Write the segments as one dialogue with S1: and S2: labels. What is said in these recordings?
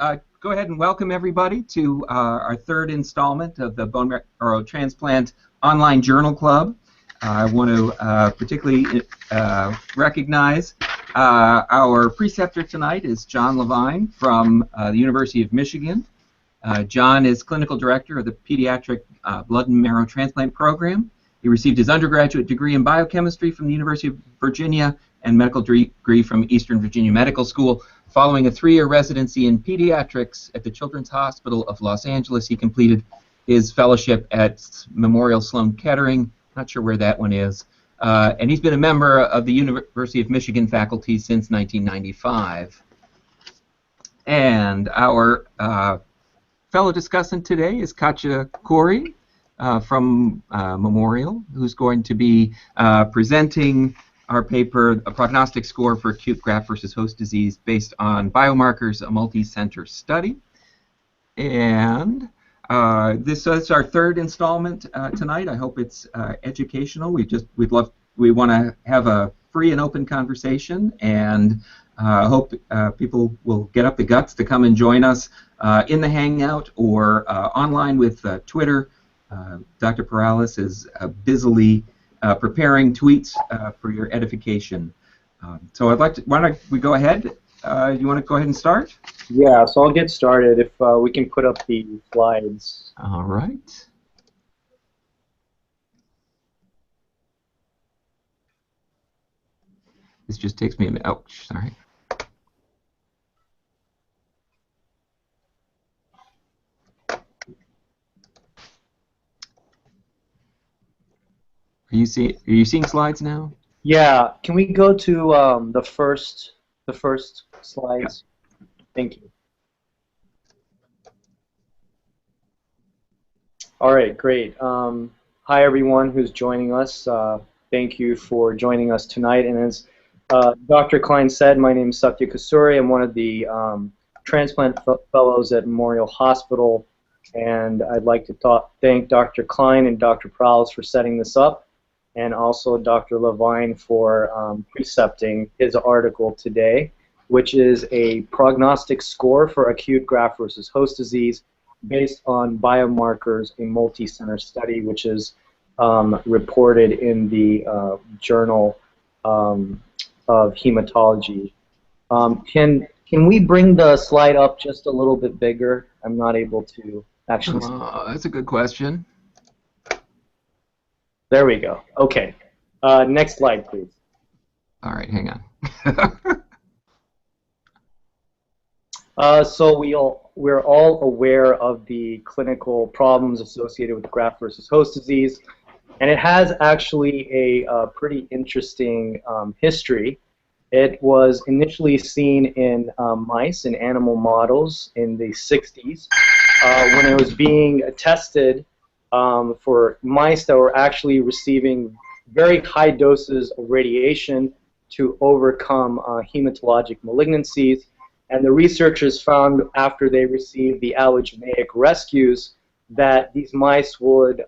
S1: go ahead and welcome everybody to our third installment of the Bone Marrow Transplant Online Journal Club. I want to particularly recognize our preceptor tonight is Dr. Levine from the University of Michigan. John is Clinical Director of the Pediatric Blood and Marrow Transplant Program. He received his undergraduate degree in biochemistry from the University of Virginia and medical degree from Eastern Virginia Medical School. Following a 3-year residency in pediatrics at the Children's Hospital of Los Angeles, he completed his fellowship at Memorial Sloan Kettering. Not sure where that one is. And he's been a member of the University of Michigan faculty since 1995. And our fellow discussant today is Sofia Kasoori from Memorial, who's going to be presenting our paper, A Prognostic Score for Acute Graft versus Host Disease Based on Biomarkers, a Multicenter Study. And this is our third installment tonight. I hope it's educational. We want to have a free and open conversation, and hope people will get up the guts to come and join us in the Hangout or online with Twitter. Dr. Perales is busily preparing tweets for your edification. So I'd like to, why don't we go ahead? You want to go ahead and start?
S2: Yeah, so I'll get started if we can put up the slides.
S1: All right. This just takes me a minute. Oh, sorry. Are you seeing slides now?
S2: Yeah, can we go to the first slides? Yeah. Thank you. All right, great. Hi everyone who's joining us. Thank you for joining us tonight. And as Dr. Klein said, my name is Sofia Kasoori. I'm one of the transplant fellows at Memorial Hospital, and I'd like to thank Dr. Klein and Dr. Perales for setting this up, and also Dr. Levine for precepting his article today, which is a prognostic score for acute graft versus host disease based on biomarkers, a multi-center study, which is reported in the Journal of Hematology. Can we bring the slide up just a little bit bigger? I'm not able to actually.
S1: That's a good question.
S2: There we go. Okay. Next slide, please.
S1: All right, hang on.
S2: So we're all aware of the clinical problems associated with graft versus host disease, and it has actually a pretty interesting history. It was initially seen in mice, in animal models in the 60s, when it was being tested for mice that were actually receiving very high doses of radiation to overcome hematologic malignancies. And the researchers found after they received the allogeneic rescues that these mice would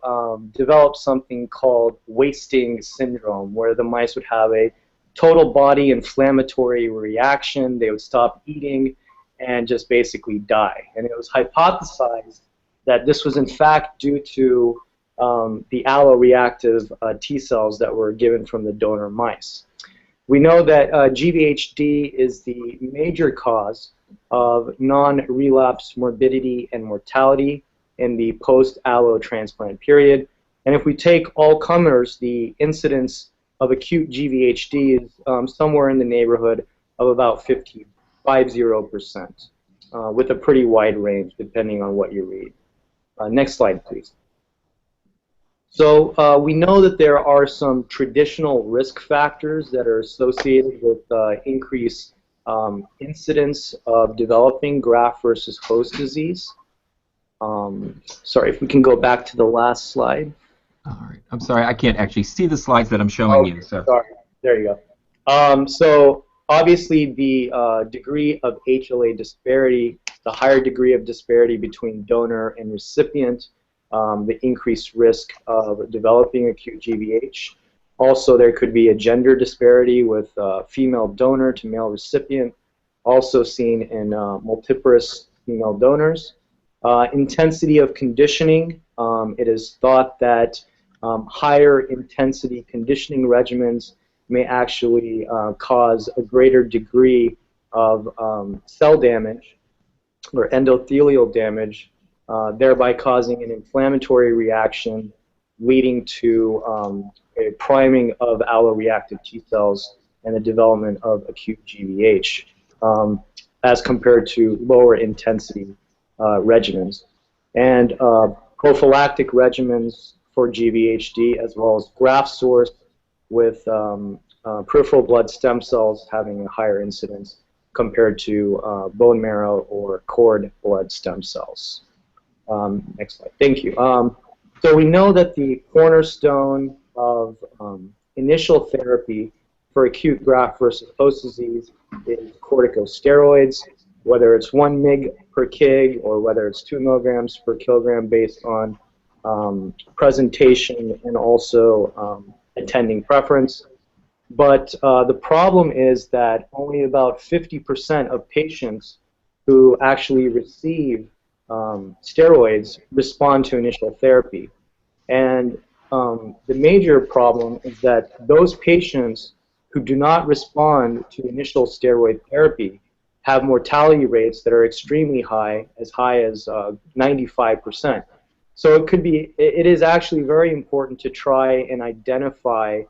S2: develop something called wasting syndrome, where the mice would have a total body inflammatory reaction. They would stop eating and just basically die. And it was hypothesized that this was in fact due to the alloreactive T cells that were given from the donor mice. We know that GVHD is the major cause of non-relapse morbidity and mortality in the post-allo transplant period. And if we take all comers, the incidence of acute GVHD is somewhere in the neighborhood of about 50%, with a pretty wide range depending on what you read. Next slide, please. So we know that there are some traditional risk factors that are associated with increased incidence of developing graft versus host disease. Sorry, if we can go back to the last slide.
S1: All right. I'm sorry, I can't actually see the slides that I'm showing you. So.
S2: Sorry. There you go. So obviously the degree of HLA disparity, the higher degree of disparity between donor and recipient, the increased risk of developing acute GVH. Also, there could be a gender disparity with female donor to male recipient, also seen in multiparous female donors. Intensity of conditioning. It is thought that higher intensity conditioning regimens may actually cause a greater degree of cell damage or endothelial damage, thereby causing an inflammatory reaction leading to a priming of alloreactive T cells and the development of acute GVH, as compared to lower intensity regimens. And prophylactic regimens for GVHD, as well as graft source with peripheral blood stem cells having a higher incidence compared to bone marrow or cord blood stem cells. Next slide. Thank you. So we know that the cornerstone of initial therapy for acute graft versus host disease is corticosteroids, whether it's 1 mg per kg or whether it's 2 milligrams per kilogram based on presentation and also attending preference. But the problem is that only about 50% of patients who actually receive steroids respond to initial therapy. And the major problem is that those patients who do not respond to initial steroid therapy have mortality rates that are extremely high as 95%. So it is actually very important to try and identify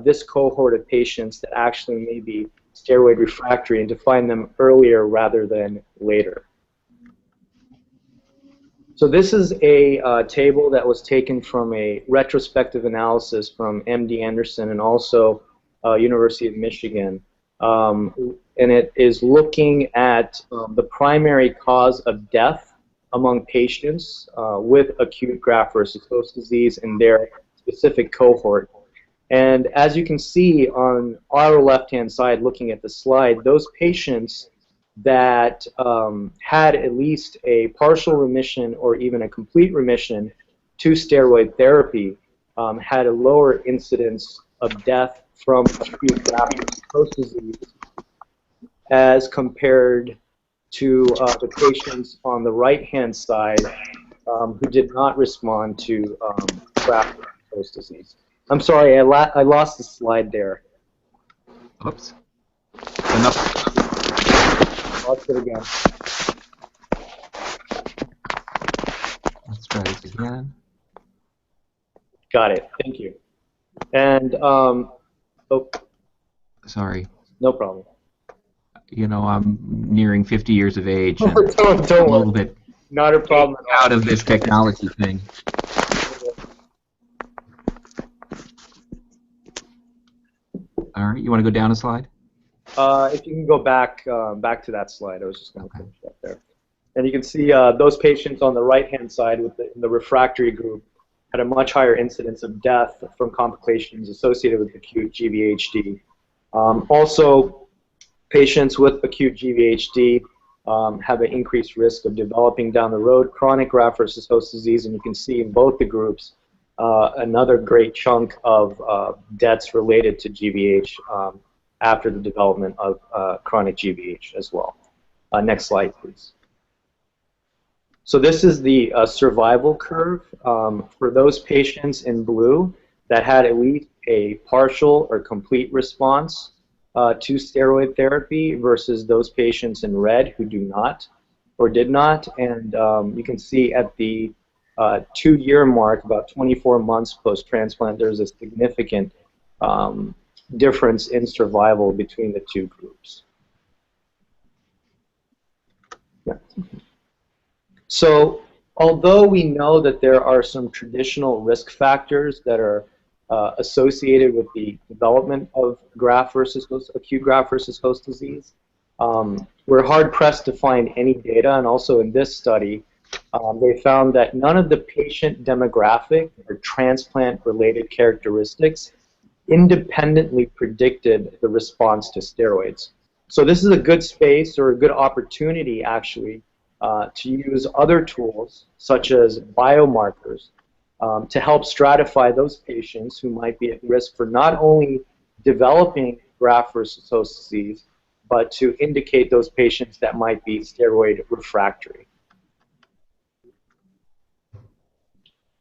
S2: this cohort of patients that actually may be steroid refractory and to find them earlier rather than later. So this is a table that was taken from a retrospective analysis from MD Anderson and also University of Michigan. And it is looking at the primary cause of death among patients with acute graft versus host disease in their specific cohort. And as you can see on our left-hand side, looking at the slide, those patients that had at least a partial remission or even a complete remission to steroid therapy had a lower incidence of death from acute graft versus host disease as compared to the patients on the right-hand side who did not respond to graft versus host disease. I'm sorry, I lost the slide there.
S1: Oops. Enough.
S2: Lost it again.
S1: Let's try this again.
S2: Got it. Thank you. And oh,
S1: sorry.
S2: No problem.
S1: You know, I'm nearing 50 years of age. And
S2: don't
S1: a little bit
S2: not a problem
S1: out of this technology thing. All right, you want to go down a slide?
S2: If you can go back to that slide, I was just going to finish that there. And you can see those patients on the right-hand side with the refractory group had a much higher incidence of death from complications associated with acute GVHD. Also, patients with acute GVHD have an increased risk of developing down the road chronic graft versus host disease, and you can see in both the groups another great chunk of deaths related to GVH after the development of chronic GVH as well. Next slide, please. So this is the survival curve for those patients in blue that had at least a partial or complete response to steroid therapy versus those patients in red who do not or did not. And you can see at the 2-year mark, about 24 months post-transplant, there's a significant difference in survival between the two groups. Yeah. So although we know that there are some traditional risk factors that are associated with the development of acute graft versus host disease, we're hard-pressed to find any data, and also in this study, they found that none of the patient demographic or transplant-related characteristics independently predicted the response to steroids. So this is a good space or a good opportunity, actually, to use other tools, such as biomarkers, to help stratify those patients who might be at risk for not only developing graft versus host disease, but to indicate those patients that might be steroid refractory.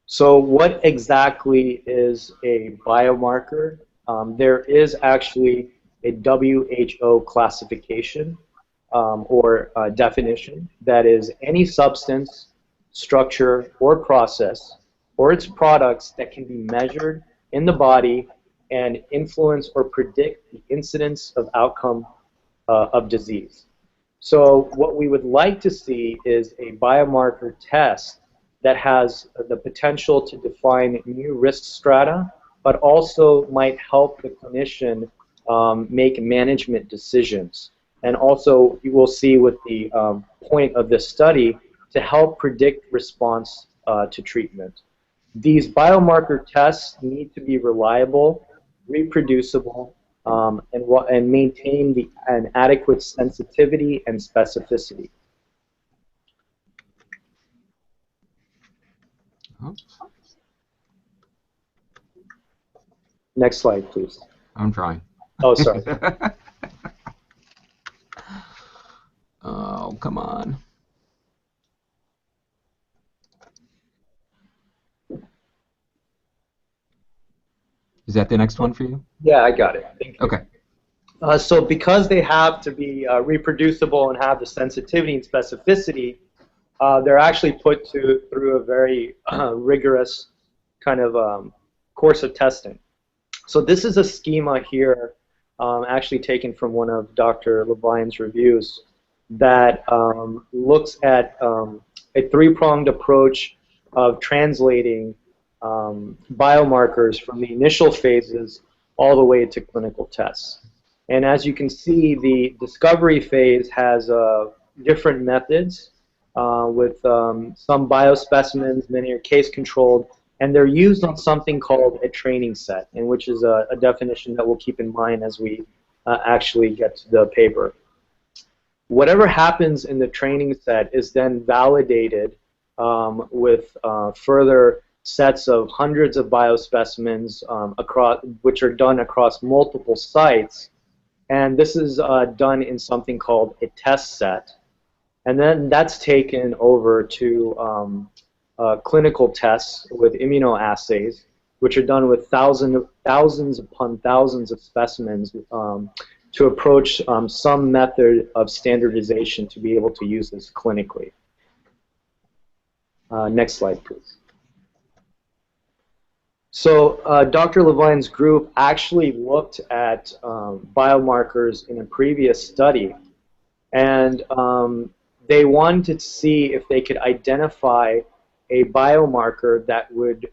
S2: So what exactly is a biomarker? There is actually a WHO classification or definition that is any substance, structure, or process, or its products that can be measured in the body and influence or predict the incidence of outcome of disease. So what we would like to see is a biomarker test that has the potential to define new risk strata, but also might help the clinician make management decisions. And also, you will see with the point of this study, to help predict response to treatment. These biomarker tests need to be reliable, reproducible, and maintain an adequate sensitivity and specificity. Next slide, please.
S1: I'm trying.
S2: Oh, sorry.
S1: Oh, come on. Is that the next one for you?
S2: Yeah, I got it. Thank you.
S1: Okay.
S2: So because they have to be reproducible and have the sensitivity and specificity, they're actually put through a very rigorous kind of course of testing. So this is a schema here, actually taken from one of Dr. Levine's reviews, that looks at a three-pronged approach of translating biomarkers from the initial phases all the way to clinical tests. And as you can see, the discovery phase has different methods with some biospecimens, many are case-controlled, and they're used on something called a training set, and which is a definition that we'll keep in mind as we actually get to the paper. Whatever happens in the training set is then validated with further sets of hundreds of biospecimens which are done across multiple sites, and this is done in something called a test set, and then that's taken over to clinical tests with immunoassays, which are done with thousands upon thousands of specimens to approach some method of standardization to be able to use this clinically. Next slide, please. So Dr. Levine's group actually looked at biomarkers in a previous study, and they wanted to see if they could identify a biomarker that would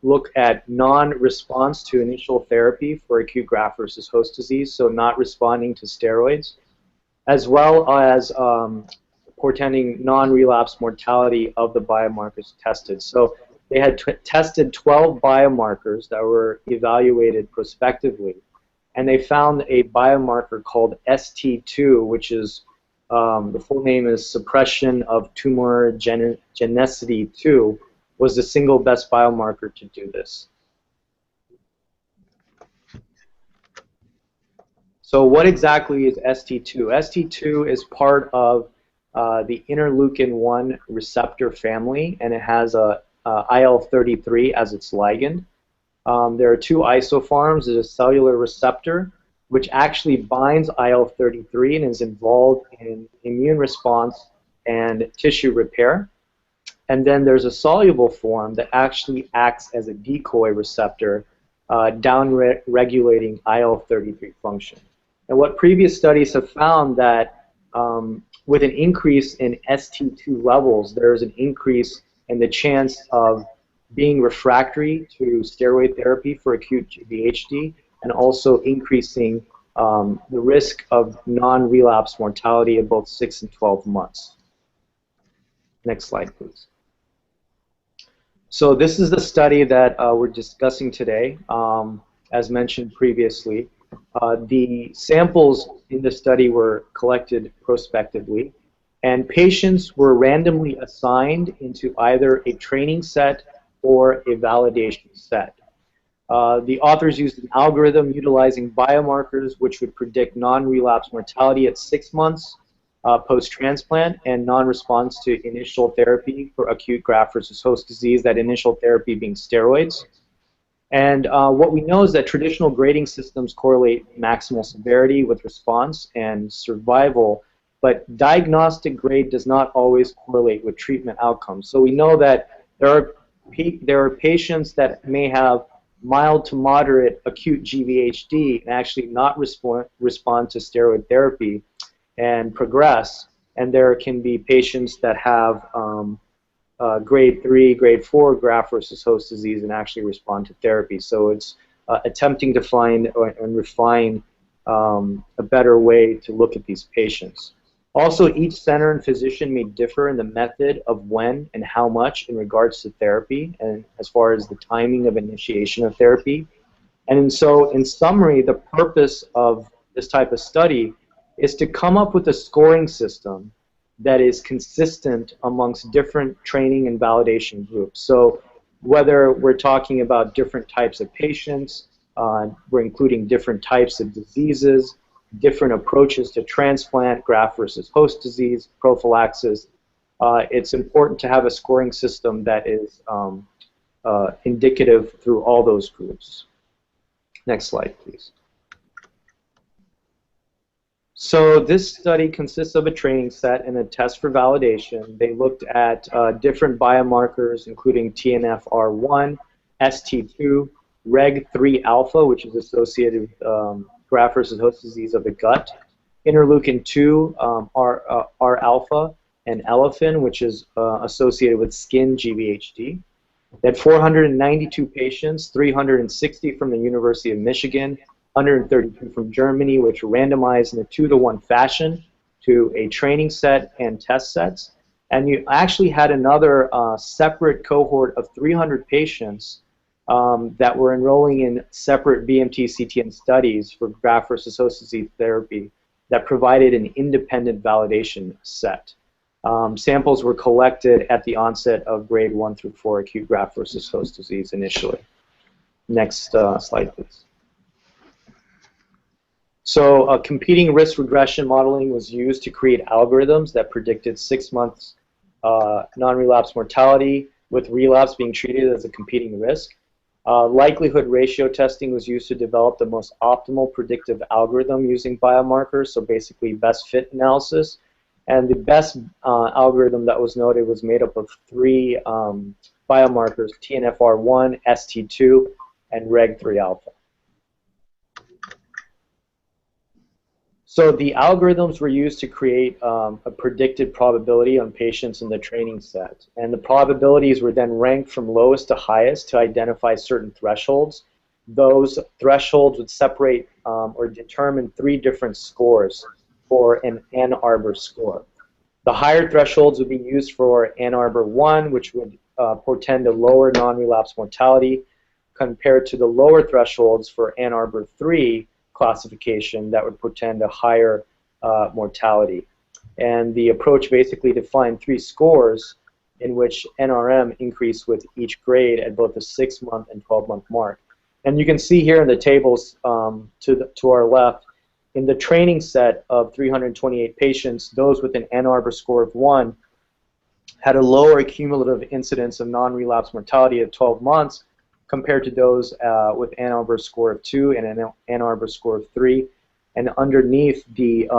S2: look at non-response to initial therapy for acute graft versus host disease, so not responding to steroids, as well as portending non-relapse mortality of the biomarkers tested. So they had tested 12 biomarkers that were evaluated prospectively, and they found a biomarker called ST2, which is the full name is suppression of tumor genicity 2, was the single best biomarker to do this. So what exactly is ST2? ST2 is part of the interleukin-1 receptor family, and it has a IL33 as its ligand. There are two isoforms. There's a cellular receptor, which actually binds IL33 and is involved in immune response and tissue repair. And then there's a soluble form that actually acts as a decoy receptor, down-regulating IL33 function. And what previous studies have found that with an increase in ST2 levels, there's an increase in the chance of being refractory to steroid therapy for acute GVHD, and also increasing the risk of non-relapse mortality of both 6 and 12 months. Next slide, please. So this is the study that we're discussing today. As mentioned previously, the samples in the study were collected prospectively, and patients were randomly assigned into either a training set or a validation set. The authors used an algorithm utilizing biomarkers which would predict non-relapse mortality at 6 months post-transplant and non-response to initial therapy for acute graft versus host disease, that initial therapy being steroids. And what we know is that traditional grading systems correlate maximal severity with response and survival, but diagnostic grade does not always correlate with treatment outcomes. So we know that there are patients that may have mild to moderate acute GVHD and actually not respond to steroid therapy and progress, and there can be patients that have grade 3, grade 4 graft versus host disease and actually respond to therapy. So it's attempting to find and refine a better way to look at these patients. Also, each center and physician may differ in the method of when and how much in regards to therapy and as far as the timing of initiation of therapy. And so, in summary, the purpose of this type of study is to come up with a scoring system that is consistent amongst different training and validation groups. So whether we're talking about different types of patients, we're including different types of diseases, different approaches to transplant, graft versus host disease, prophylaxis, it's important to have a scoring system that is indicative through all those groups. Next slide, please. So this study consists of a training set and a test for validation. They looked at different biomarkers, including TNFR1, ST2, reg3 alpha, which is associated with graft versus host disease of the gut, interleukin-2, R alpha, and elephant, which is associated with skin GVHD. They had 492 patients, 360 from the University of Michigan, 132 from Germany, which were randomized in a 2-to-1 fashion to a training set and test sets. And you actually had another separate cohort of 300 patients that were enrolling in separate BMT CTN studies for graft versus host disease therapy that provided an independent validation set. Samples were collected at the onset of grade 1 through 4 acute graft versus host disease initially. Next slide, please. So competing risk regression modeling was used to create algorithms that predicted 6 months non-relapse mortality, with relapse being treated as a competing risk. Likelihood ratio testing was used to develop the most optimal predictive algorithm using biomarkers, so basically best fit analysis. And the best algorithm that was noted was made up of 3 biomarkers, TNFR1, ST2, and reg3 alpha. So the algorithms were used to create a predicted probability on patients in the training set. And the probabilities were then ranked from lowest to highest to identify certain thresholds. Those thresholds would separate or determine 3 different scores for an Ann Arbor score. The higher thresholds would be used for Ann Arbor 1, which would portend a lower non-relapse mortality, compared to the lower thresholds for Ann Arbor 3, classification that would portend a higher mortality. And the approach basically defined 3 scores in which NRM increased with each grade at both the 6-month and 12-month mark. And you can see here in the tables to our left, in the training set of 328 patients, those with an Ann Arbor score of 1 had a lower cumulative incidence of non-relapse mortality at 12 months compared to those with Ann Arbor score of 2 and an Ann Arbor score of 3. And underneath the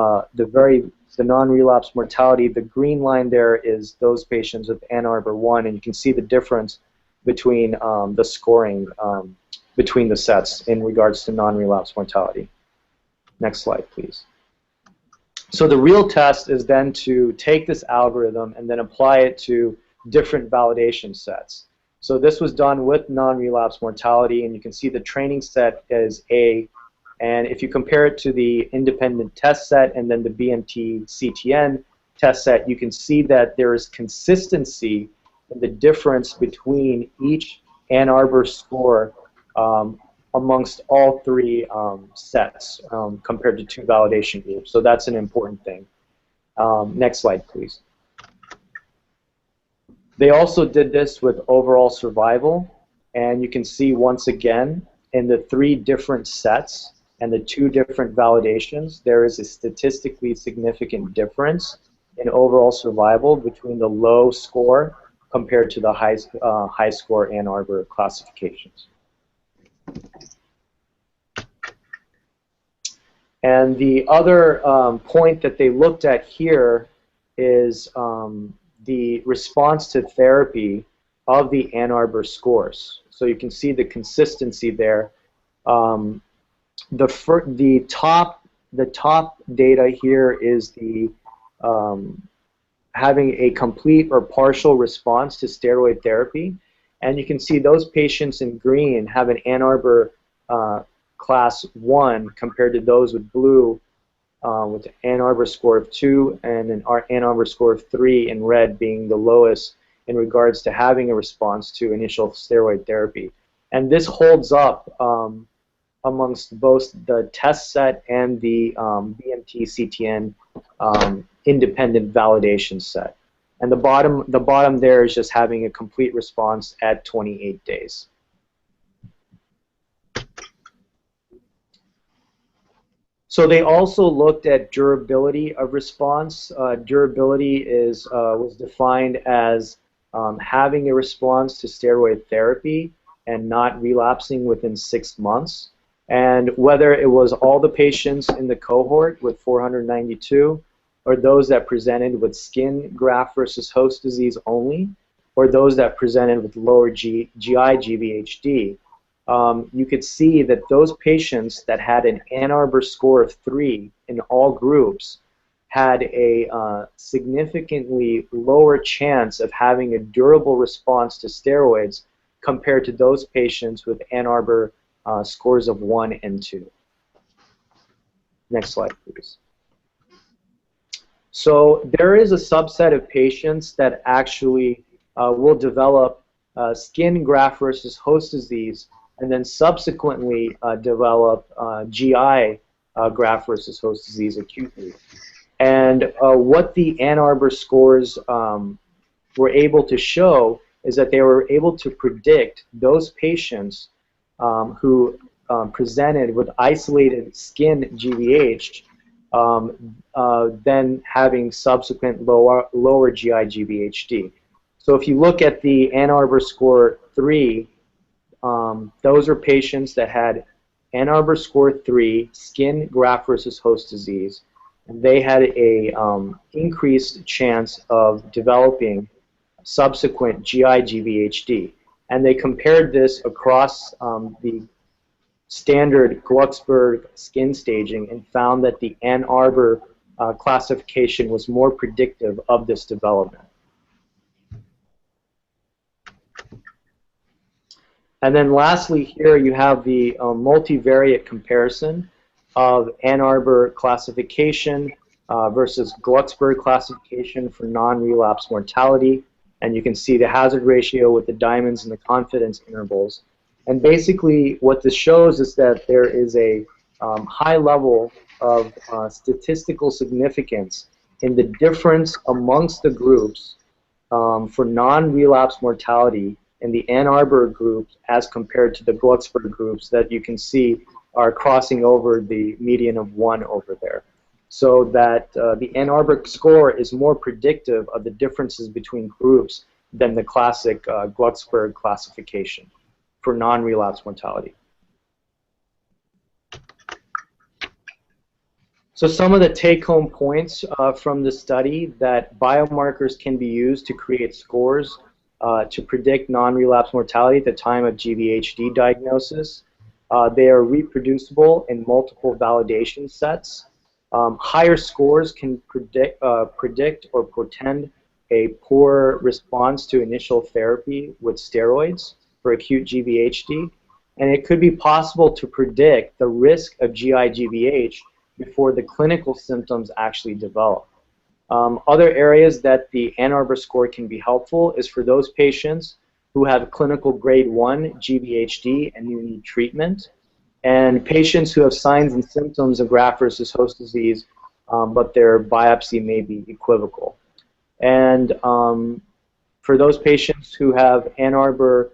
S2: non-relapse mortality, the green line there is those patients with Ann Arbor 1, and you can see the difference between the scoring between the sets in regards to non-relapse mortality. Next slide, please. So the real test is then to take this algorithm and then apply it to different validation sets. So this was done with non-relapse mortality, and you can see the training set is A. And if you compare it to the independent test set and then the BMT CTN test set, you can see that there is consistency in the difference between each Ann Arbor score amongst all 3 sets compared to 2 validation groups. So that's an important thing. Next slide, please. They also did this with overall survival, and you can see once again in the 3 different sets and the 2 different validations, there is a statistically significant difference in overall survival between the low score compared to the high score Ann Arbor classifications. And the other point that they looked at here is the response to therapy of the Ann Arbor scores. So you can see the consistency there. The top data here is the having a complete or partial response to steroid therapy, and you can see those patients in green have an Ann Arbor class 1 compared to those with blue with an Ann Arbor score of 2 and an Ann Arbor score of 3 in red being the lowest in regards to having a response to initial steroid therapy. And this holds up amongst both the test set and the BMT CTN independent validation set. And the bottom there is just having a complete response at 28 days. So they also looked at durability of response. Durability was defined as having a response to steroid therapy and not relapsing within 6 months. And whether it was all the patients in the cohort with 492 or those that presented with skin graft versus host disease only, or those that presented with lower GI GVHD, you could see that those patients that had an Ann Arbor score of 3 in all groups had a significantly lower chance of having a durable response to steroids compared to those patients with Ann Arbor scores of 1 and 2. Next slide, please. So there is a subset of patients that actually will develop skin graft versus host disease and then subsequently develop GI graft versus host disease acutely. And what the Ann Arbor scores were able to show is that they were able to predict those patients who presented with isolated skin GVH then having subsequent lower GI GVHD. So if you look at the Ann Arbor score 3, those are patients that had Ann Arbor score 3 skin graft versus host disease, and they had a increased chance of developing subsequent GI GVHD. And they compared this across the standard Glucksberg skin staging and found that the Ann Arbor classification was more predictive of this development. And then lastly here you have the multivariate comparison of Ann Arbor classification versus Glucksberg classification for non-relapse mortality. And you can see the hazard ratio with the diamonds and the confidence intervals. And basically what this shows is that there is a high level of statistical significance in the difference amongst the groups for non-relapse mortality in the Ann Arbor groups as compared to the Glucksberg groups that you can see are crossing over the median of 1 over there. So that the Ann Arbor score is more predictive of the differences between groups than the classic Glucksberg classification for non-relapse mortality. So some of the take-home points from the study that biomarkers can be used to create scores to predict non-relapse mortality at the time of GVHD diagnosis. They are reproducible in multiple validation sets. Higher scores can predict or portend a poor response to initial therapy with steroids for acute GVHD, and it could be possible to predict the risk of GI GVH before the clinical symptoms actually develop. Other areas that the Ann Arbor score can be helpful is for those patients who have clinical grade 1 GVHD and you need treatment, and patients who have signs and symptoms of graft versus host disease, but their biopsy may be equivocal. And for those patients who have Ann Arbor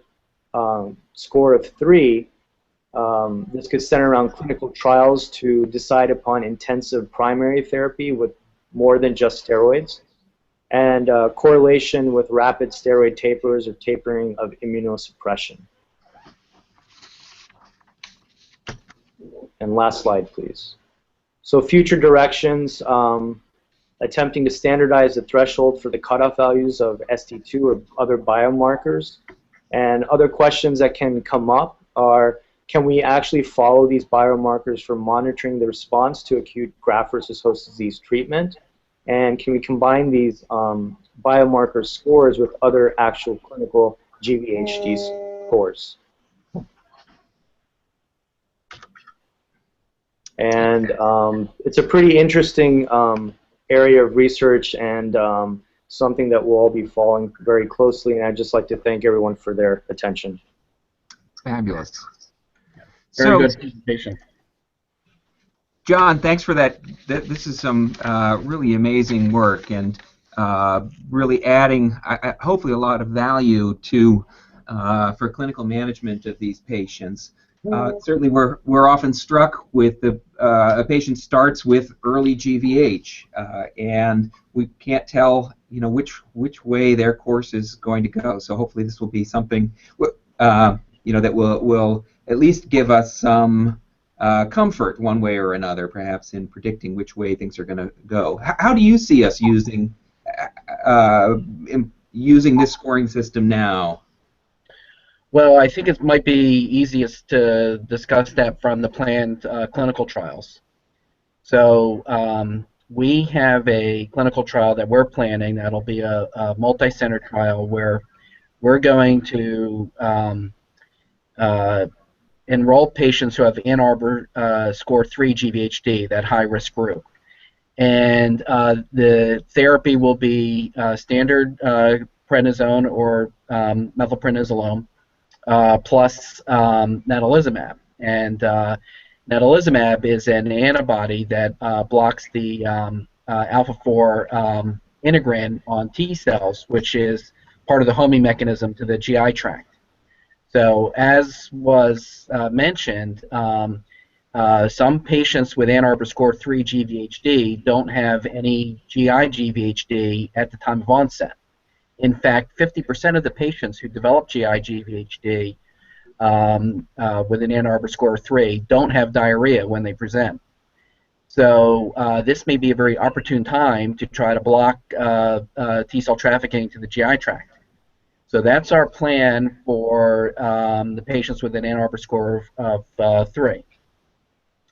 S2: score of 3, This could center around clinical trials to decide upon intensive primary therapy with more than just steroids, and correlation with rapid steroid tapers or tapering of immunosuppression. And last slide, please. So future directions, attempting to standardize the threshold for the cutoff values of ST2 or other biomarkers. And other questions that can come up are, can we actually follow these biomarkers for monitoring the response to acute graft versus host disease treatment? And can we combine these biomarker scores with other actual clinical GVHD scores? And it's a pretty interesting area of research and something that we'll all be following very closely. And I'd just like to thank everyone for their attention.
S1: Fabulous.
S3: Very good presentation.
S1: John, thanks for that. This is some really amazing work and really adding, hopefully, a lot of value to for clinical management of these patients. Certainly, we're often struck with a patient starts with early GVH, and we can't tell, which way their course is going to go. So hopefully, this will be something, that will at least give us some comfort one way or another, perhaps in predicting which way things are going to go. How do you see us using this scoring system now?
S3: Well, I think it might be easiest to discuss that from the planned clinical trials. So we have a clinical trial that we're planning that'll be a multi-center trial where we're going to enroll patients who have Ann Arbor score 3 GVHD, that high-risk group. And the therapy will be standard prednisone or methylprednisolone plus natalizumab. And natalizumab is an antibody that blocks the alpha-4 integrin on T cells, which is part of the homing mechanism to the GI tract. So as was mentioned, some patients with Ann Arbor score 3 GVHD don't have any GI GVHD at the time of onset. In fact, 50% of the patients who develop GI GVHD with an Ann Arbor score 3 don't have diarrhea when they present. So this may be a very opportune time to try to block T cell trafficking to the GI tract. So that's our plan for the patients with an Ann Arbor score of 3.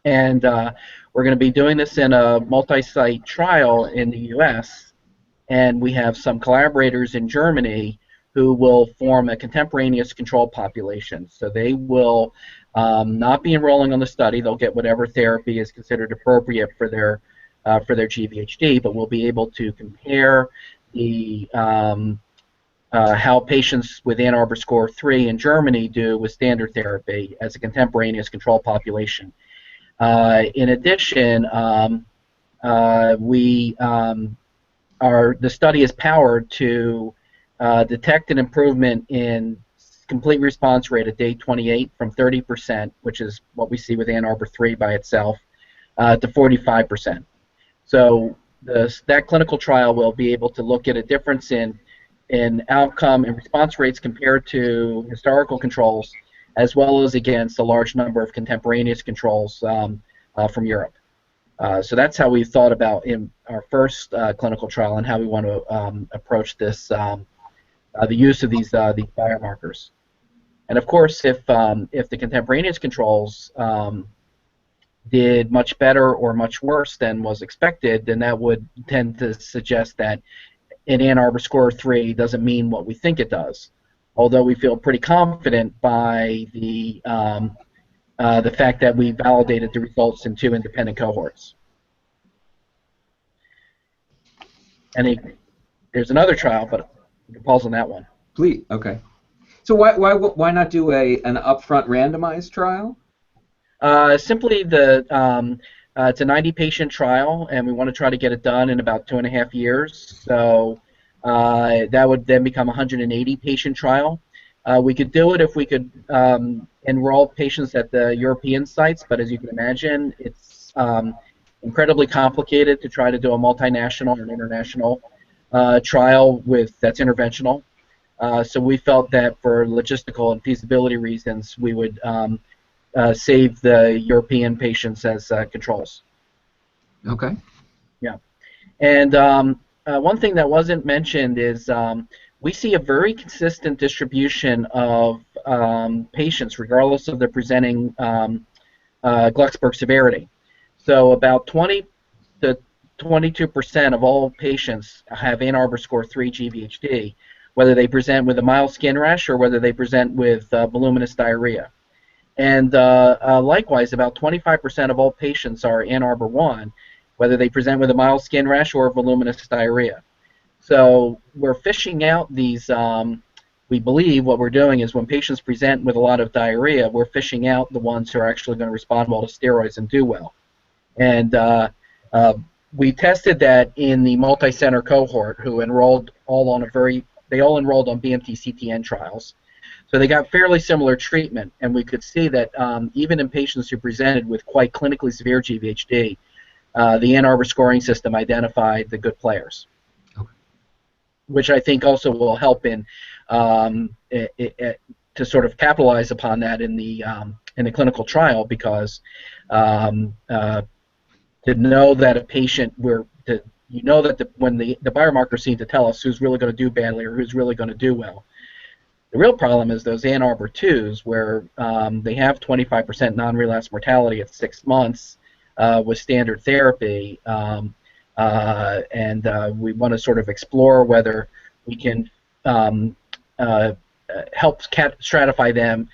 S3: And we're going to be doing this in a multi-site trial in the U.S., and we have some collaborators in Germany who will form a contemporaneous control population. So they will not be enrolling on the study. They'll get whatever therapy is considered appropriate for their GVHD, but we'll be able to compare the how patients with Ann Arbor score 3 in Germany do with standard therapy as a contemporaneous control population. In addition, the study is powered to detect an improvement in complete response rate at day 28 from 30%, which is what we see with Ann Arbor 3 by itself, to 45%. So that clinical trial will be able to look at a difference in outcome and response rates compared to historical controls, as well as against a large number of contemporaneous controls from Europe. So that's how we thought about in our first clinical trial and how we want to approach this, the use of these biomarkers. And of course, if the contemporaneous controls did much better or much worse than was expected, then that would tend to suggest that an Ann Arbor score 3 doesn't mean what we think it does. Although we feel pretty confident by the fact that we validated the results in 2 independent cohorts. There's another trial, but we can pause on that one.
S1: Please, okay. So why not do an upfront randomized trial?
S3: Simply it's a 90-patient trial, and we want to try to get it done in about 2.5 years. So that would then become a 180-patient trial. We could do it if we could enroll patients at the European sites, but as you can imagine, it's incredibly complicated to try to do a multinational or an international trial that's interventional. So we felt that for logistical and feasibility reasons, we would save the European patients as controls.
S1: Okay.
S3: Yeah. And one thing that wasn't mentioned is we see a very consistent distribution of patients, regardless of their presenting Glucksberg severity. So about 20 to 22% of all patients have Ann Arbor score 3 GVHD, whether they present with a mild skin rash or whether they present with voluminous diarrhea. And likewise, about 25% of all patients are Ann Arbor 1, whether they present with a mild skin rash or voluminous diarrhea. So we're fishing out these, we believe what we're doing is when patients present with a lot of diarrhea, we're fishing out the ones who are actually going to respond well to steroids and do well. And we tested that in the multicenter cohort who enrolled all on they all enrolled on BMT CTN trials. So they got fairly similar treatment, and we could see that even in patients who presented with quite clinically severe GVHD, the Ann Arbor scoring system identified the good players, which I think also will help in to sort of capitalize upon that in the clinical trial, because to know that a patient you know that when the biomarkers seem to tell us who's really going to do badly or who's really going to do well. The real problem is those Ann Arbor 2s where they have 25% non-relapse mortality at 6 months with standard therapy, and we want to sort of explore whether we can help stratify them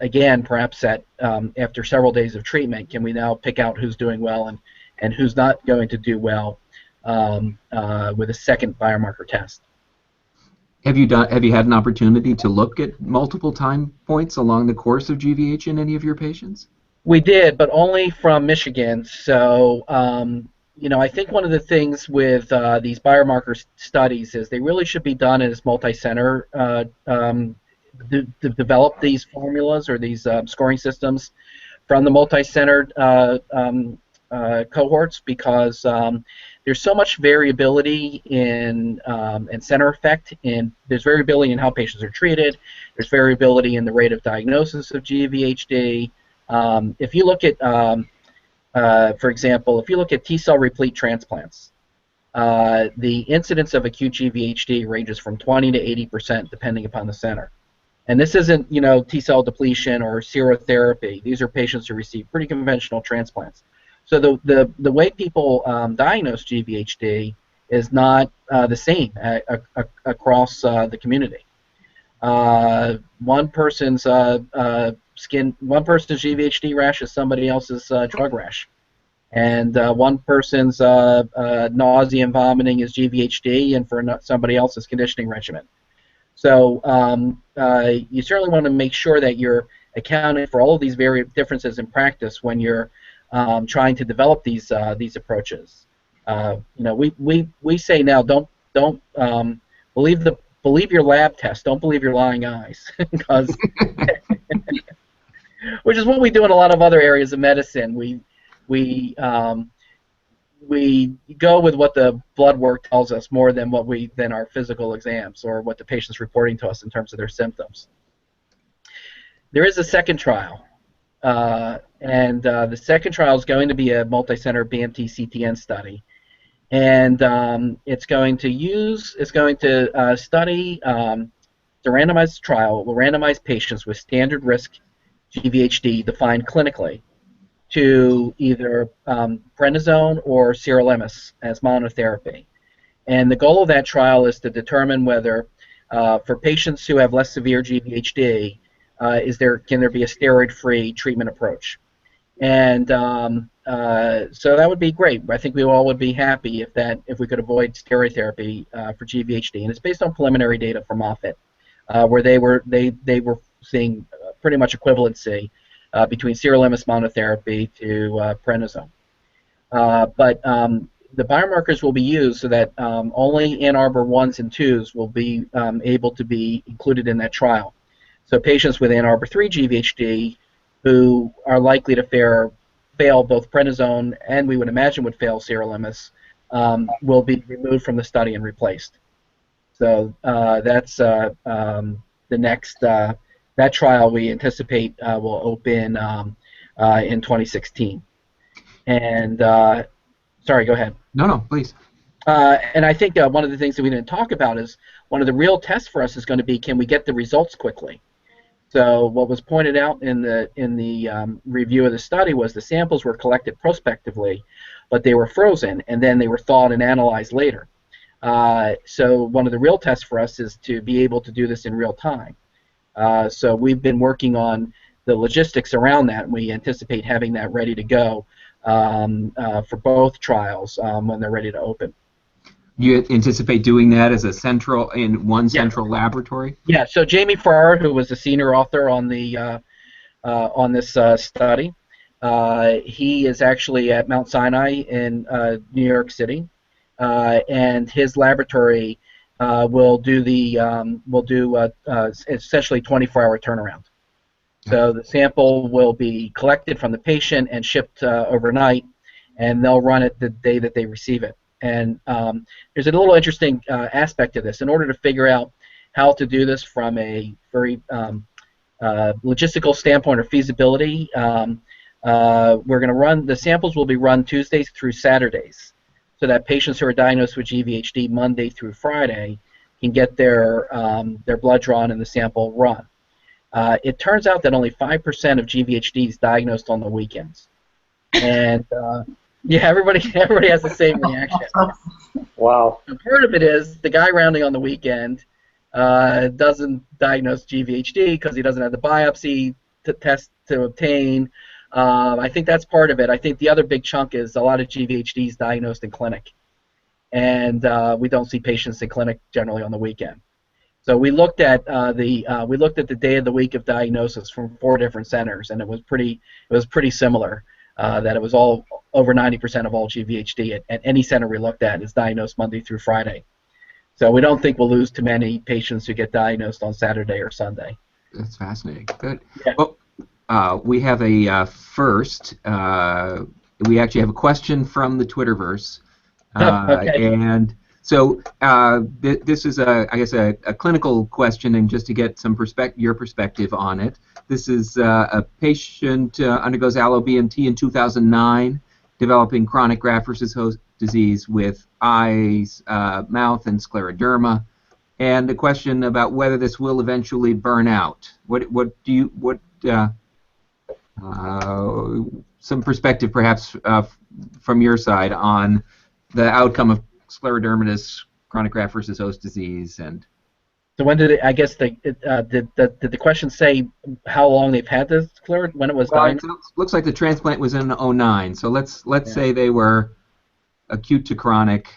S3: again, perhaps after several days of treatment. Can we now pick out who's doing well and who's not going to do well with a second biomarker test?
S1: Have you had an opportunity to look at multiple time points along the course of GVH in any of your patients?
S3: We did, but only from Michigan. So, I think one of the things with these biomarker studies is they really should be done as multi-center to develop these formulas or these scoring systems from the multi-centered cohorts, because there's so much variability in center effect, and there's variability in how patients are treated. There's variability in the rate of diagnosis of GVHD. If you look at, for example, if you look at T-cell replete transplants, the incidence of acute GVHD ranges from 20 to 80% depending upon the center. And this isn't, T-cell depletion or serotherapy. These are patients who receive pretty conventional transplants. So the way people diagnose GVHD is not the same across the community. One person's GVHD rash is somebody else's drug rash, and one person's nausea and vomiting is GVHD, and for somebody else's conditioning regimen. So you certainly want to make sure that you're accounting for all of these various differences in practice when you're trying to develop these approaches. We say now don't believe your lab test. Don't believe your lying eyes, because which is what we do in a lot of other areas of medicine. We go with what the blood work tells us more than than our physical exams or what the patient's reporting to us in terms of their symptoms. There is a second trial, and the second trial is going to be a multi-center BMT CTN study, and it's going to study the randomized trial will randomize patients with standard risk GVHD defined clinically to either prednisone or sirolimus as monotherapy. And the goal of that trial is to determine whether, for patients who have less severe GVHD, can there be a steroid-free treatment approach? And so that would be great. I think we all would be happy if we could avoid steroid therapy for GVHD. And it's based on preliminary data from Moffitt, where they were seeing pretty much equivalency between sirolimus monotherapy to prednisone. But the biomarkers will be used so that only Ann Arbor 1s and 2s will be able to be included in that trial. So patients with Ann Arbor 3 GVHD who are likely to fail both prednisone and we would imagine would fail sirolimus will be removed from the study and replaced. So that's the next, that trial we anticipate will open in 2016. And, sorry, go ahead.
S1: No, please.
S3: And I think one of the things that we didn't talk about is one of the real tests for us is going to be, can we get the results quickly? So what was pointed out in the review of the study was the samples were collected prospectively, but they were frozen, and then they were thawed and analyzed later. So one of the real tests for us is to be able to do this in real time. So we've been working on the logistics around that, and we anticipate having that ready to go for both trials when they're ready to open.
S1: You anticipate doing that as a central central laboratory?
S3: Yeah. So Jamie Farrar, who was the senior author on the on this study, he is actually at Mount Sinai in New York City, and his laboratory will do essentially 24-hour turnaround. So the sample will be collected from the patient and shipped overnight, and they'll run it the day that they receive it. And there's a little interesting aspect to this. In order to figure out how to do this from a very logistical standpoint or feasibility, we're going to run, the samples will be run Tuesdays through Saturdays, so that patients who are diagnosed with GVHD Monday through Friday can get their blood drawn and the sample run. It turns out that only 5% of GVHD is diagnosed on the weekends. And yeah, everybody has the same reaction.
S2: Wow.
S3: And part of it is the guy rounding on the weekend doesn't diagnose GVHD because he doesn't have the biopsy to test to obtain. I think that's part of it. I think the other big chunk is a lot of GVHD is diagnosed in clinic, and we don't see patients in clinic generally on the weekend. So we looked at the day of the week of diagnosis from 4 different centers, and it was pretty similar. That it was all over 90% of all GVHD at any center we looked at is diagnosed Monday through Friday. So we don't think we'll lose too many patients who get diagnosed on Saturday or Sunday.
S1: That's fascinating. Good.
S3: Yeah.
S1: Well, we have a first. We actually have a question from the Twitterverse.
S3: Okay.
S1: And so this is, I guess, a clinical question, and just to get some your perspective on it. This is a patient undergoes allo BMT in 2009, developing chronic graft-versus-host disease with eyes, mouth, and scleroderma, and a question about whether this will eventually burn out. Some perspective, perhaps, from your side on the outcome of sclerodermatous chronic graft-versus-host disease. And
S3: so when did it, I guess did the question say how long they've had this scleroderma, when it was diagnosed?
S1: It looks like the transplant was in 2009, so let's say they were acute to chronic,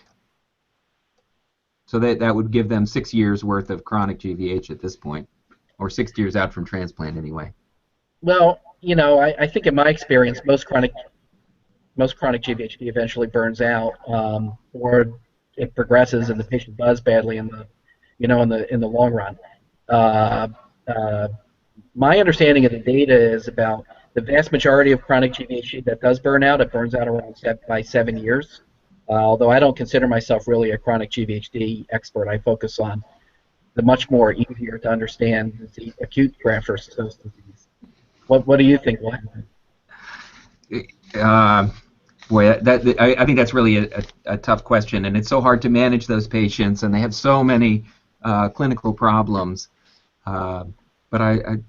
S1: so that would give them 6 years worth of chronic GVH at this point, or 6 years out from transplant anyway.
S3: Well, you know, I think in my experience most chronic GVHD eventually burns out, or it progresses and the patient does badly in the long run. My understanding of the data is about the vast majority of chronic GVHD that does burn out, it burns out around by 7 years. Although I don't consider myself really a chronic GVHD expert, I focus on the much more easier to understand the acute graft-versus-host disease. What do you think will happen?
S1: Boy, I think that's really a tough question, and it's so hard to manage those patients, and they have so many clinical problems. But the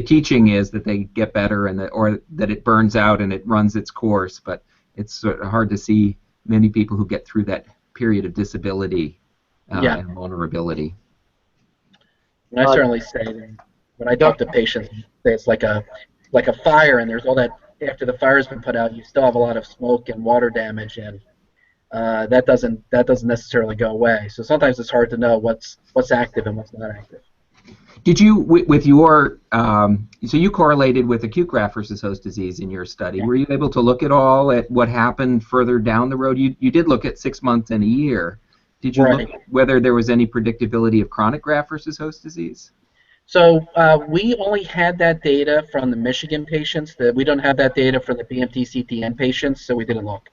S1: teaching is that they get better, or that it burns out and it runs its course. But it's sort of hard to see many people who get through that period of disability and vulnerability.
S3: And I certainly say that when I talk to patients, it's like a fire, and there's all that. After the fire's been put out, you still have a lot of smoke and water damage, and that doesn't necessarily go away. So sometimes it's hard to know what's active and what's not active.
S1: Did you, with your, so you correlated with acute graft-versus-host disease in your study.
S3: Yeah.
S1: Were you able to look at all at what happened further down the road? You did look at 6 months and a year. Did you look
S3: Right.
S1: whether there was any predictability of chronic graft versus host disease?
S3: So we only had that data from the Michigan patients. We don't have that data for the BMT CTN patients, so we didn't look.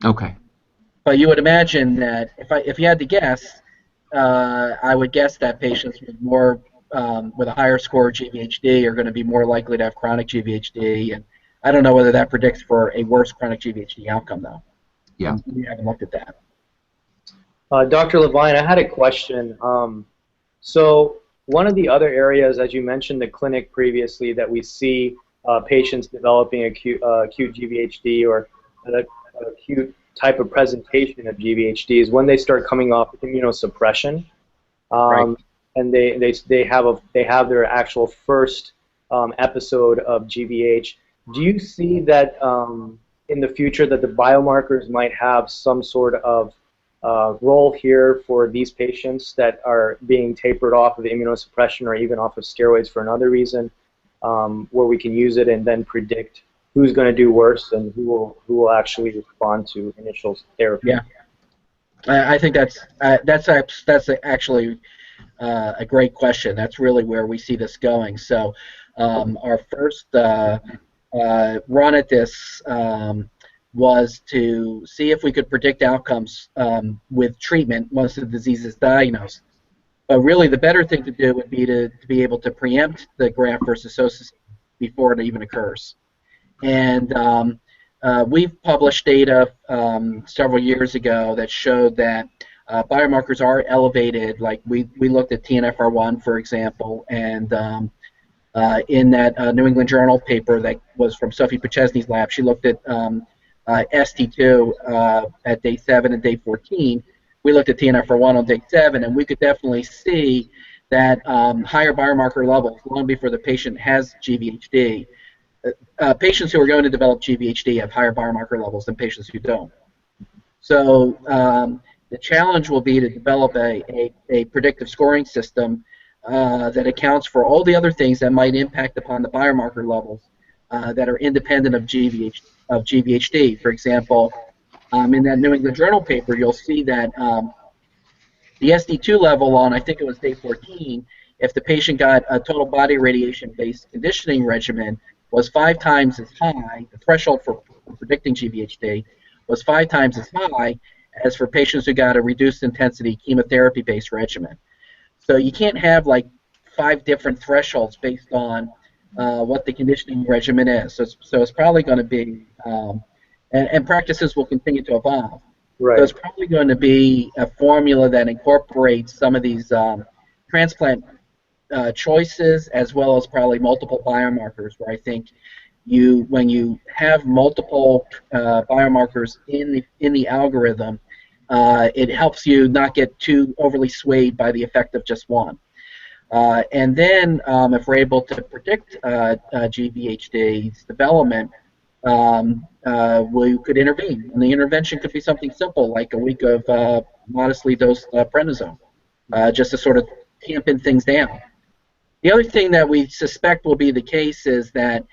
S1: Okay.
S3: But you would imagine that if you had to guess, I would guess that patients with a higher score of GVHD are going to be more likely to have chronic GVHD, and I don't know whether that predicts for a worse chronic GVHD outcome though.
S1: Yeah.
S3: We haven't looked at that.
S2: Dr. Levine, I had a question. So one of the other areas, as you mentioned the clinic previously, that we see patients developing acute GVHD or an acute type of presentation of GVHD is when they start coming off immunosuppression,
S3: Right.
S2: and they have their actual first episode of GVH. Do you see that in the future that the biomarkers might have some sort of role here for these patients that are being tapered off of immunosuppression or even off of steroids for another reason, where we can use it and then predict who's going to do worse and who will actually respond to initial therapy?
S3: Yeah, I think that's actually a great question. That's really where we see this going. So our first run at this was to see if we could predict outcomes with treatment once the disease is diagnosed. But really, the better thing to do would be to be able to preempt the graft versus host disease before it even occurs. And we've published data several years ago that showed that biomarkers are elevated. Like we looked at TNFR1, for example, and in that New England Journal paper that was from Sophie Pachesny's lab, she looked at ST2 at day 7 and day 14. We looked at TNFR1 on day 7, and we could definitely see that higher biomarker levels long before the patient has GVHD. Patients who are going to develop GVHD have higher biomarker levels than patients who don't. So the challenge will be to develop a predictive scoring system that accounts for all the other things that might impact upon the biomarker levels that are independent of GVHD. For example, in that New England Journal paper, you'll see that the SD2 level on, I think it was day 14, if the patient got a total body radiation-based conditioning regimen, was 5 times as high, the threshold for predicting GVHD was 5 times as high as for patients who got a reduced intensity chemotherapy-based regimen. So you can't have like 5 different thresholds based on what the conditioning regimen is. So it's probably going to be, and practices will continue to evolve.
S2: Right.
S3: So it's probably going to be a formula that incorporates some of these transplant choices, as well as probably multiple biomarkers, where I think when you have multiple biomarkers in the algorithm, it helps you not get too overly swayed by the effect of just one. And then if we're able to predict GVHD's development, we could intervene. And the intervention could be something simple, like a week of modestly dosed prednisone, just to sort of tampen things down. The other thing that we suspect will be the case is that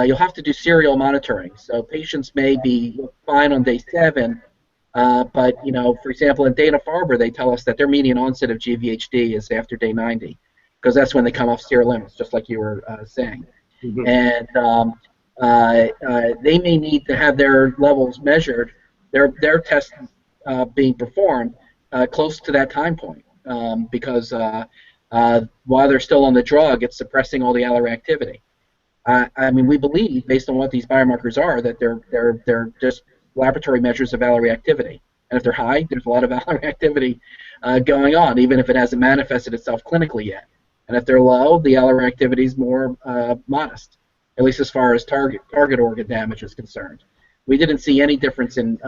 S3: you'll have to do serial monitoring. So patients may be fine on day 7, but for example, in Dana-Farber, they tell us that their median onset of GVHD is after day 90, because that's when they come off steroid limits, just like you were saying. Mm-hmm. And they may need to have their levels measured, their tests being performed close to that time point, because while they're still on the drug, it's suppressing all the Aller activity. I mean, we believe, based on what these biomarkers are, that they're just laboratory measures of Aller activity. And if they're high, there's a lot of Aller activity going on, even if it hasn't manifested itself clinically yet. And if they're low, the Aller activity is more modest, at least as far as target organ damage is concerned. We didn't see any difference in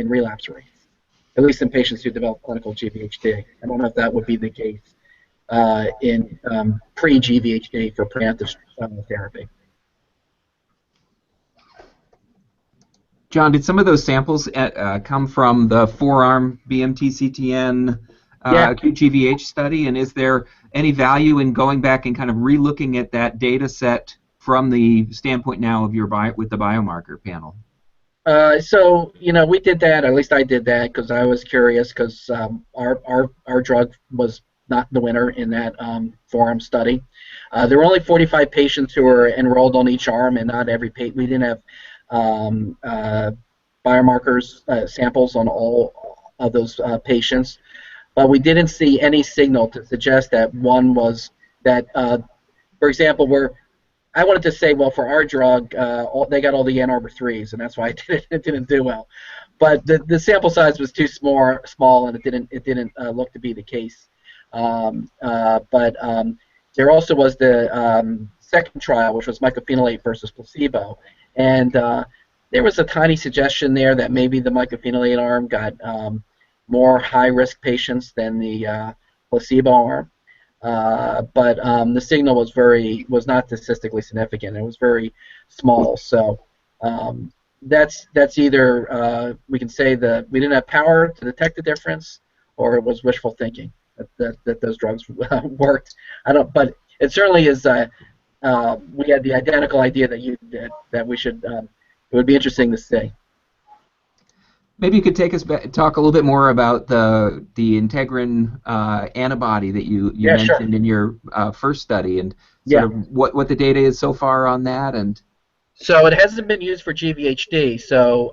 S3: relapse rates, at least in patients who develop clinical GVHD. I don't know if that would be the case in pre-GVHD for preemptive therapy.
S1: John, did some of those samples come from the 4-arm BMT-CTN acute GVH study? And is there any value in going back and kind of re-looking at that data set from the standpoint now of with the biomarker panel?
S3: So we did that. At least I did that because I was curious because our drug was not the winner in that forum study. There were only 45 patients who were enrolled on each arm, and not every patient. We didn't have biomarkers samples on all of those patients, but we didn't see any signal to suggest that one was that. For example, I wanted to say, well, for our drug, they got all the Ann Arbor 3s, and that's why it didn't do well. But the sample size was too small, and it didn't look to be the case. But there also was the second trial, which was mycophenolate versus placebo, and there was a tiny suggestion there that maybe the mycophenolate arm got more high-risk patients than the placebo arm. But the signal was not statistically significant. It was very small. So that's either we can say that we didn't have power to detect the difference, or it was wishful thinking that those drugs worked. But it certainly is. We had the identical idea that you did, that we should. It would be interesting to see.
S1: Maybe you could talk a little bit more about the integrin antibody that you mentioned in your first study, and sort of what the data is so far on that. And
S3: so it hasn't been used for GVHD. So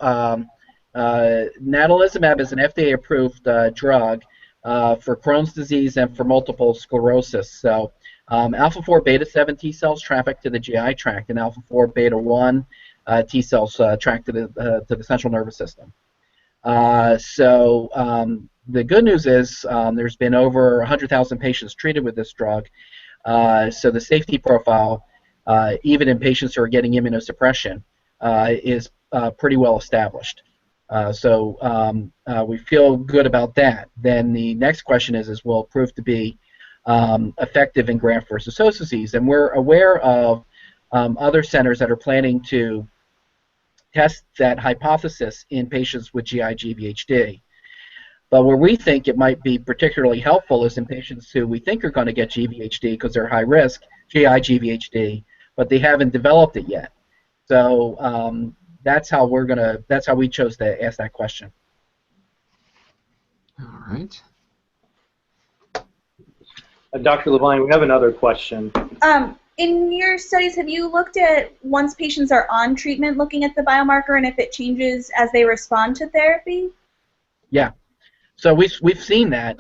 S3: natalizumab is an FDA-approved drug for Crohn's disease and for multiple sclerosis. So alpha-4 beta-7 T cells traffic to the GI tract, and alpha-4 beta-1 T cells track to the central nervous system. So the good news is there's been over 100,000 patients treated with this drug. So the safety profile, even in patients who are getting immunosuppression, is pretty well established. So we feel good about that. Then the next question is will it prove to be effective in graft versus host disease? And we're aware of other centers that are planning to test that hypothesis in patients with GI-GVHD. But where we think it might be particularly helpful is in patients who we think are going to get GVHD because they're high risk, GI-GVHD, but they haven't developed it yet. So that's how we chose to ask that question.
S1: All right.
S2: Dr. Levine, we have another question.
S4: In your studies, have you looked at, once patients are on treatment, looking at the biomarker and if it changes as they respond to therapy?
S3: Yeah. So we've seen that.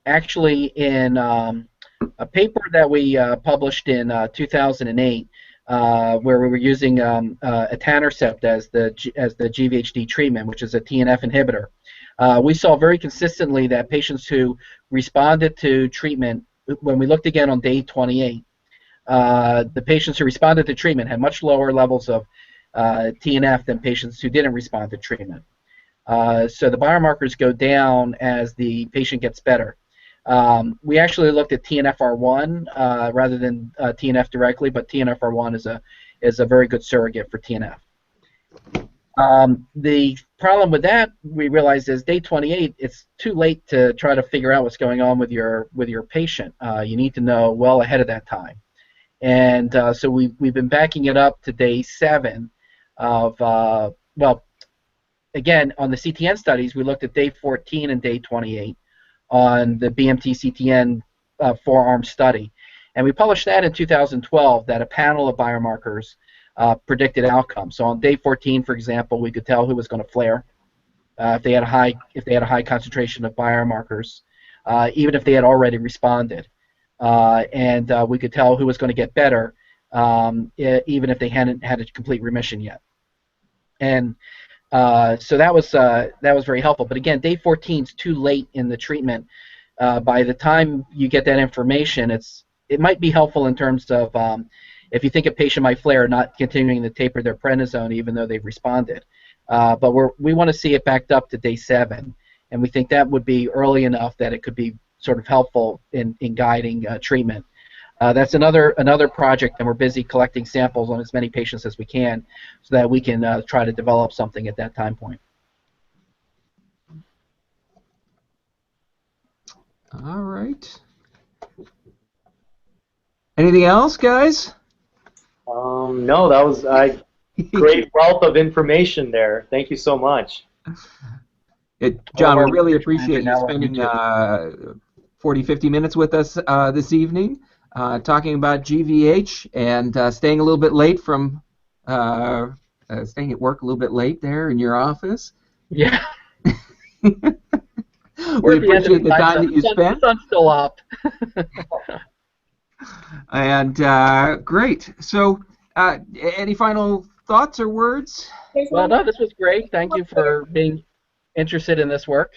S3: Actually, in a paper that we published in 2008, where we were using etanercept as the GVHD treatment, which is a TNF inhibitor, we saw very consistently that patients who responded to treatment, when we looked again on day 28, the patients who responded to treatment had much lower levels of TNF than patients who didn't respond to treatment. So the biomarkers go down as the patient gets better. We actually looked at TNFR1 rather than TNF directly, but TNFR1 is a very good surrogate for TNF. The problem with that, we realized, is day 28, it's too late to try to figure out what's going on with your patient. You need to know well ahead of that time. And so we've been backing it up to day 7 of, well, again, on the CTN studies, we looked at day 14 and day 28 on the BMT CTN 4-arm study. And we published that in 2012, that a panel of biomarkers predicted outcomes. So on day 14, for example, we could tell who was going to flare if they had a high concentration of biomarkers, even if they had already responded, and we could tell who was going to get better, even if they hadn't had a complete remission yet. And so that was very helpful. But again, day 14 is too late in the treatment. By the time you get that information, it might be helpful in terms of if you think a patient might flare, not continuing to taper their prednisone even though they've responded. But we want to see it backed up to day 7, and we think that would be early enough that it could be sort of helpful in guiding treatment. That's another project, and we're busy collecting samples on as many patients as we can so that we can try to develop something at that time point.
S1: All right. Anything else, guys?
S2: No, that was Great wealth of information there. Thank you so much.
S1: John, we
S3: Well,
S1: really
S3: we're
S1: appreciate you
S3: now on
S1: spending
S3: YouTube.
S1: 40, 50 minutes with us this evening, talking about GVH and staying a little bit late from staying at work a little bit late there in your office.
S3: Yeah.
S1: We appreciate the time that you spent.
S3: The sun's still up.
S1: And great. So, any final thoughts or words?
S3: Well, no, this was great. Thank you for being interested in this work.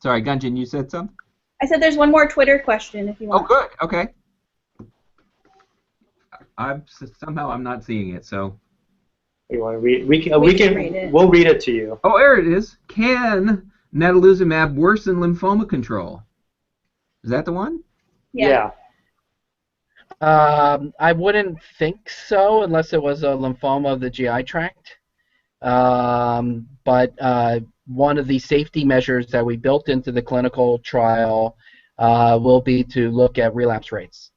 S1: Sorry, Gunjan, you said something?
S4: I said there's one more Twitter question if you want.
S1: Oh, good. Okay. Somehow I'm not seeing it, so.
S2: You want to read? We'll read it to you.
S1: Oh, there it is. Can natalizumab worsen lymphoma control? Is that the one?
S2: Yeah.
S3: I wouldn't think so unless it was a lymphoma of the GI tract. But one of the safety measures that we built into the clinical trial will be to look at relapse rates.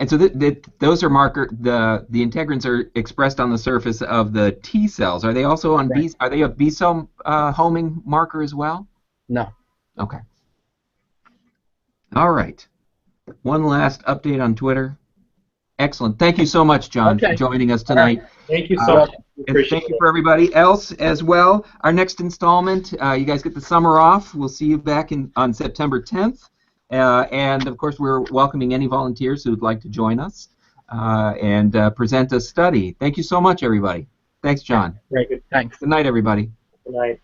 S1: And so those are the integrins are expressed on the surface of the T cells. Are they also on
S3: Right.
S1: Are they a B cell homing marker as well?
S3: No.
S1: Okay. All right. One last update on Twitter. Excellent. Thank you so much, John, for joining us tonight.
S2: Thank you so much.
S1: And thank you for everybody else as well. Our next installment, you guys get the summer off. We'll see you back on September 10th. And, of course, we're welcoming any volunteers who would like to join us and present a study. Thank you so much, everybody. Thanks, John.
S3: Very good. Thanks.
S1: Good night, everybody.
S2: Good night.